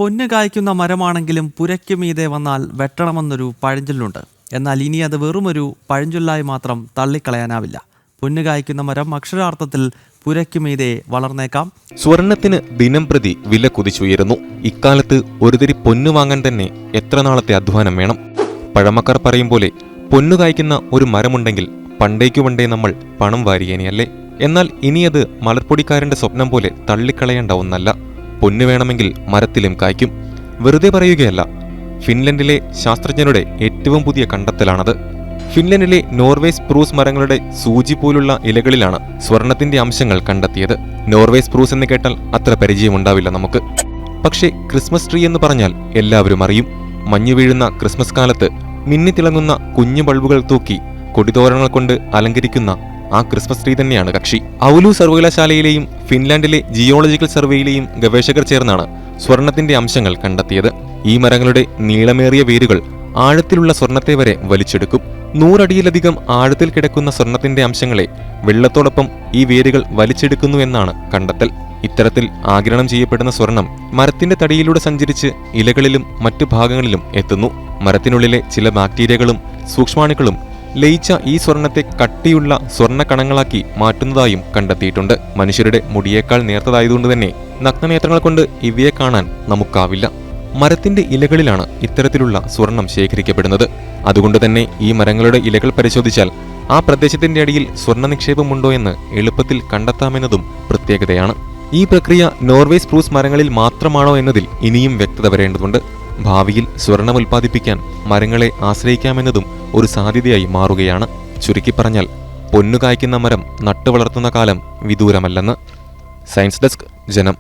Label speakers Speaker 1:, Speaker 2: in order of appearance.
Speaker 1: പൊന്ന് കായ്ക്കുന്ന മരമാണെങ്കിലും പുരയ്ക്ക് മീതെ വന്നാൽ വെട്ടണമെന്നൊരു പഴഞ്ചൊല്ലുണ്ട്. എന്നാൽ ഇനി അത് വെറുമൊരു പഴഞ്ചൊല്ലായി മാത്രം തള്ളിക്കളയാനാവില്ല. പൊന്ന് കായ്ക്കുന്ന മരം അക്ഷരാർത്ഥത്തിൽ പുരയ്ക്ക് മീതെ വളർന്നേക്കാം.
Speaker 2: സ്വർണത്തിന് ദിനം പ്രതി വില കുതിച്ചുയരുന്നു. ഇക്കാലത്ത് ഒരു തിരി പൊന്നു വാങ്ങാൻ തന്നെ എത്ര നാളത്തെ അധ്വാനം വേണം. പഴമക്കാർ പറയും പോലെ പൊന്നു കായ്ക്കുന്ന ഒരു മരമുണ്ടെങ്കിൽ പണ്ടേക്കു പണ്ടേ നമ്മൾ പണം വാരിയേനെയല്ലേ. എന്നാൽ ഇനിയത് മലർപ്പൊടിക്കാരന്റെ സ്വപ്നം പോലെ തള്ളിക്കളയേണ്ട ഒന്നല്ല. പൊന്നു വേണമെങ്കിൽ മരത്തിലും കായ്ക്കും. വെറുതെ പറയുകയല്ല, ഫിൻലൻഡിലെ ശാസ്ത്രജ്ഞരുടെ ഏറ്റവും പുതിയ കണ്ടെത്തലാണത്. ഫിൻലൻഡിലെ നോർവേ സ്പ്രൂസ് മരങ്ങളുടെ സൂചി പോലുള്ള ഇലകളിലാണ് സ്വർണത്തിന്റെ അംശങ്ങൾ കണ്ടെത്തിയത്. നോർവേ സ്പ്രൂസ് എന്ന് കേട്ടാൽ അത്ര പരിചയമുണ്ടാവില്ല നമുക്ക്. പക്ഷേ ക്രിസ്മസ് ട്രീ എന്ന് പറഞ്ഞാൽ എല്ലാവരും അറിയും. മഞ്ഞു വീഴുന്ന ക്രിസ്മസ് കാലത്ത് മിന്നിത്തിളങ്ങുന്ന കുഞ്ഞു ബൾബുകൾ തൂക്കി കൊടിതോരണങ്ങൾ കൊണ്ട് അലങ്കരിക്കുന്ന ആ ക്രിസ്മസ് ട്രീ തന്നെയാണ് കക്ഷി. ഔലു സർവകലാശാലയിലെയും ഫിൻലാൻഡിലെ ജിയോളജിക്കൽ സർവേയിലെയും ഗവേഷകർ ചേർന്നാണ് സ്വർണത്തിന്റെ അംശങ്ങൾ കണ്ടെത്തിയത്. ഈ മരങ്ങളുടെ നീളമേറിയ വേരുകൾ ആഴത്തിലുള്ള സ്വർണത്തെ വരെ വലിച്ചെടുക്കും. 100 അടിയിലധികം ആഴത്തിൽ കിടക്കുന്ന സ്വർണത്തിന്റെ അംശങ്ങളെ വെള്ളത്തോടൊപ്പം ഈ വേരുകൾ വലിച്ചെടുക്കുന്നു എന്നാണ് കണ്ടെത്തൽ. ഇത്തരത്തിൽ ആഗിരണം ചെയ്യപ്പെടുന്ന സ്വർണം മരത്തിന്റെ തടിയിലൂടെ സഞ്ചരിച്ച് ഇലകളിലും മറ്റു ഭാഗങ്ങളിലും എത്തുന്നു. മരത്തിനുള്ളിലെ ചില ബാക്ടീരിയകളും സൂക്ഷ്മാണുക്കളും ലയിച്ച ഈ സ്വർണത്തെ കട്ടിയുള്ള സ്വർണ്ണ കണങ്ങളാക്കി മാറ്റുന്നതായും കണ്ടെത്തിയിട്ടുണ്ട്. മനുഷ്യരുടെ മുടിയേക്കാൾ നേർത്തതായതുകൊണ്ട് തന്നെ നഗ്നനേത്രങ്ങൾ കൊണ്ട് ഇവയെ കാണാൻ നമുക്കാവില്ല. മരത്തിന്റെ ഇലകളിലാണ് ഇത്തരത്തിലുള്ള സ്വർണം ശേഖരിക്കപ്പെടുന്നത്. അതുകൊണ്ട് തന്നെ ഈ മരങ്ങളുടെ ഇലകൾ പരിശോധിച്ചാൽ ആ പ്രദേശത്തിന്റെ അടിയിൽ സ്വർണ്ണ നിക്ഷേപമുണ്ടോ എന്ന് എളുപ്പത്തിൽ കണ്ടെത്താമെന്നതും പ്രത്യേകതയാണ്. ഈ പ്രക്രിയ നോർവേ സ്പ്രൂസ് മരങ്ങളിൽ മാത്രമാണോ എന്നതിൽ ഇനിയും വ്യക്തത വരേണ്ടതുണ്ട്. ഭാവിയിൽ സ്വർണം ഉൽപ്പാദിപ്പിക്കാൻ മരങ്ങളെ ആശ്രയിക്കാമെന്നതും ഒരു സാധ്യതയായി മാറുകയാണ്. ചുരുക്കി പറഞ്ഞാൽ പൊന്നു കായ്ക്കുന്ന മരം നട്ടുവളർത്തുന്ന കാലം വിദൂരമല്ലെന്ന്. സയൻസ് ഡെസ്ക്, ജനം.